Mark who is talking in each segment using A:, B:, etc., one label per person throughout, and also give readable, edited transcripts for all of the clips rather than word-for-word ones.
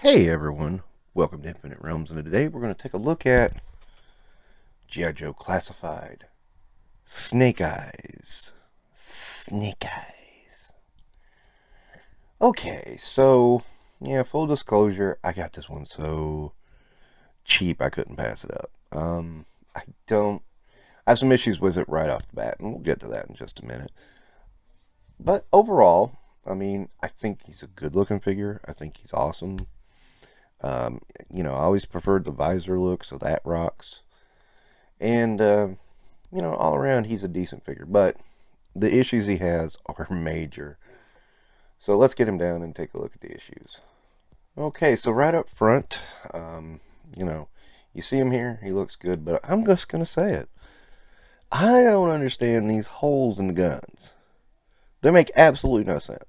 A: Hey everyone, welcome to Infinite Realms, and today we're going to take a look at G.I. Joe Classified Snake Eyes. Snake Eyes. Okay, so, yeah, full disclosure, I got this one so cheap I couldn't pass it up. I don't, I have some issues with it right off the bat, and we'll get to that in just a minute. But overall, I think he's a good looking figure. I think he's awesome. I always preferred the visor look, so that rocks. And, all around, he's a decent figure. But the issues he has are major. So let's get him down and take a look at the issues. Okay, so right up front, you know, you see him here, he looks good, but I'm just going to say it. I don't understand these holes in the guns. They make absolutely no sense.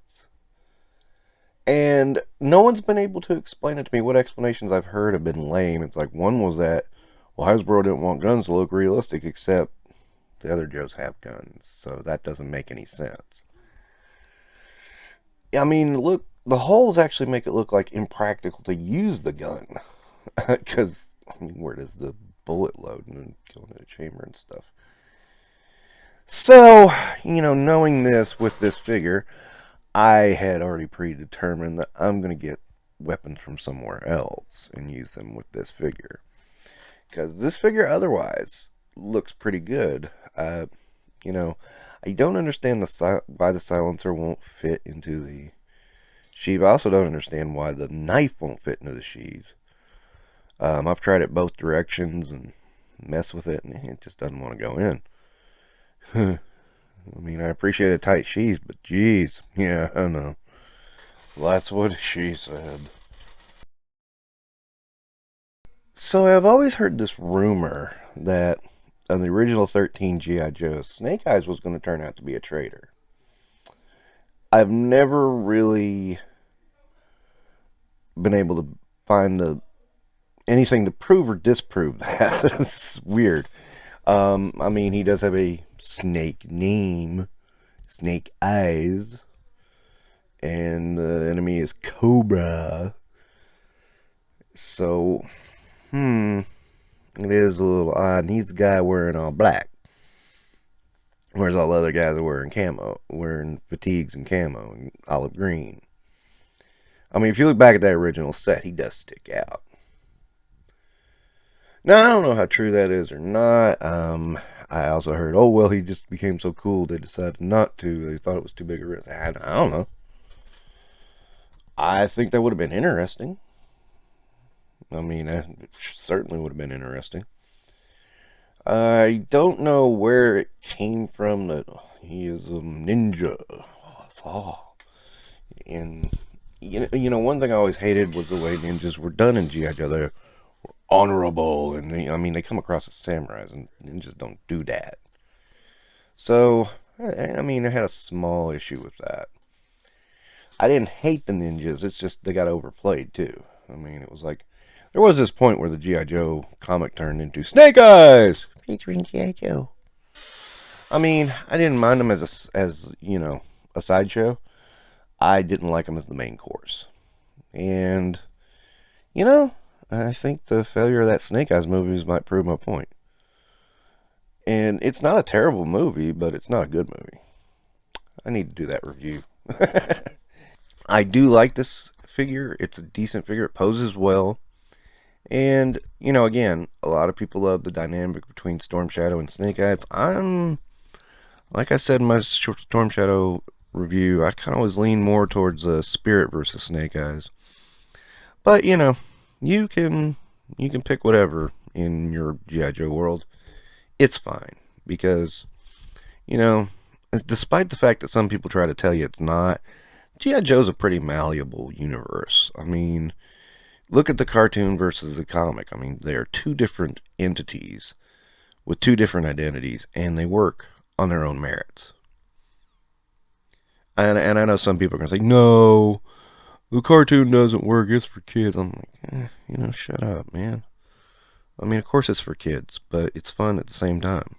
A: And no one's been able to explain it to me. What explanations I've heard have been lame. It's like one was that, well, Hasbro didn't want guns to look realistic, except the other Joes have guns, so that doesn't make any sense. I mean, look, the holes actually make it look like impractical to use the gun, because where does the bullet load and go into the chamber and stuff? So, knowing this with this figure, I had already predetermined that I'm going to get weapons from somewhere else and use them with this figure. Because this figure otherwise looks pretty good. I don't understand why the silencer won't fit into the sheath. I also don't understand why the knife won't fit into the sheath. I've tried it both directions and messed with it, and it just doesn't want to go in. I appreciate a tight sheath, but geez, yeah, I know. Well, that's what she said. So I've always heard this rumor that on the original 13 G.I. Joe, Snake Eyes was going to turn out to be a traitor. I've never really been able to find anything to prove or disprove that. It's weird. He does have a snake name, Snake Eyes, and the enemy is Cobra. So, it is a little odd. And he's the guy wearing all black, whereas all the other guys are wearing camo, wearing fatigues and camo and olive green. If you look back at that original set, he does stick out. Now, I don't know how true that is or not. I also heard, oh, well, he just became so cool they decided not to. They thought it was too big a risk. I don't know. I think that would have been interesting. That certainly would have been interesting. I don't know where it came from that he is a ninja. And, one thing I always hated was the way ninjas were done in G.I. Joe. They're honorable, and they come across as samurais, and ninjas don't do that. So, I had a small issue with that. I didn't hate the ninjas, it's just they got overplayed too. It was like, there was this point where the G.I. Joe comic turned into Snake Eyes! Featuring G.I. Joe. I didn't mind them as a sideshow. I didn't like them as the main course. And, I think the failure of that Snake Eyes movies might prove my point. And it's not a terrible movie, but it's not a good movie. I need to do that review. I do like this figure. It's a decent figure. It poses well. And, again, a lot of people love the dynamic between Storm Shadow and Snake Eyes. Like I said in my Storm Shadow review, I kind of was lean more towards Spirit versus Snake Eyes. But, you can pick whatever in your G.I. Joe world. It's fine. Because, despite the fact that some people try to tell you it's not, G.I. Joe's a pretty malleable universe. Look at the cartoon versus the comic. They are two different entities with two different identities, and they work on their own merits. And I know some people are going to say, no, the cartoon doesn't work, it's for kids. I'm like, shut up, man. Of course it's for kids, but it's fun at the same time.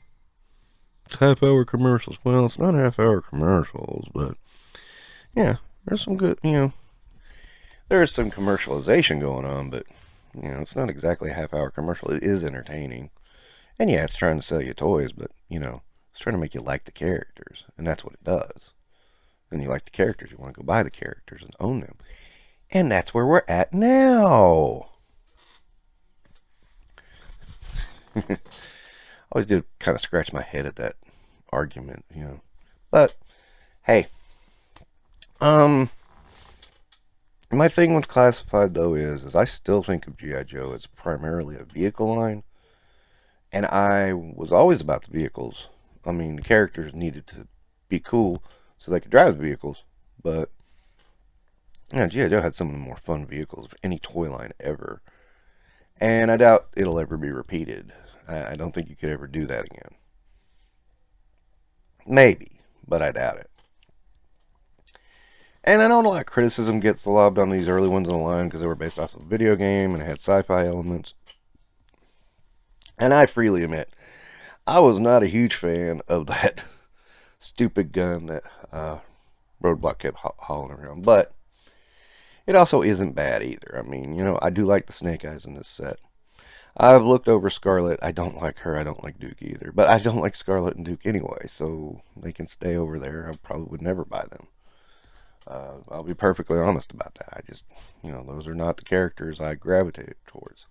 A: It's half-hour commercials. Well, it's not half-hour commercials, but yeah, there's some good, There is some commercialization going on, but it's not exactly a half-hour commercial. It is entertaining, and yeah, it's trying to sell you toys, but it's trying to make you like the characters, and that's what it does. And you like the characters, you want to go buy the characters and own them, and that's where we're at now. I always did kind of scratch my head at that argument, But hey, my thing with classified though is I still think of GI Joe as primarily a vehicle line, and I was always about the vehicles. I mean, the characters needed to be cool so they could drive the vehicles, but GI Joe had some of the more fun vehicles of any toy line ever, and I doubt it'll ever be repeated. I don't think you could ever do that again. Maybe, but I doubt it. And I know a lot of criticism gets lobbed on these early ones in the line because they were based off of a video game and it had sci-fi elements. And I freely admit, I was not a huge fan of that stupid gun that Roadblock kept hauling around. But it also isn't bad either. I mean, I do like the Snake Eyes in this set. I've looked over Scarlet. I don't like her. I don't like Duke either. But I don't like Scarlet and Duke anyway, so they can stay over there. I probably would never buy them. I'll be perfectly honest about that. I just, those are not the characters I gravitated towards.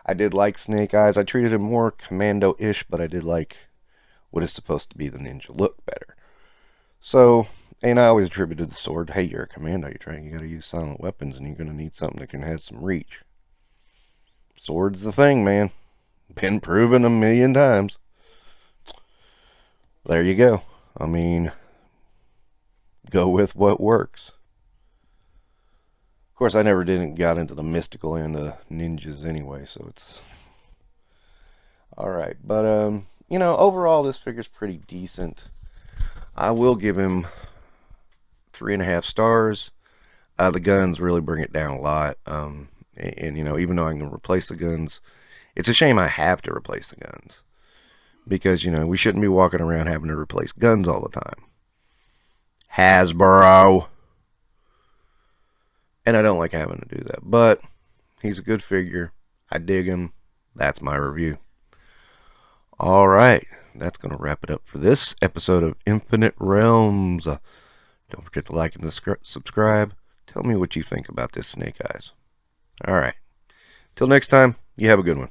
A: I did like Snake Eyes. I treated him more commando-ish, but I did like what is supposed to be the ninja look better. So, and I always attributed the sword. Hey, you're a commando. You got to use silent weapons, and you're going to need something that can have some reach. Sword's the thing, man. Been proven a million times. There you go. I mean, go with what works. Of course, I never got into the mystical end of ninjas anyway, so it's all right. But overall, this figure's pretty decent. I will give him 3.5 stars. The guns really bring it down a lot. And even though I can replace the guns, it's a shame I have to replace the guns because we shouldn't be walking around having to replace guns all the time. Hasbro. And I don't like having to do that. But he's a good figure. I dig him. That's my review. All right. That's going to wrap it up for this episode of Infinite Realms. Don't forget to like and subscribe. Tell me what you think about this Snake Eyes. All right. Till next time, you have a good one.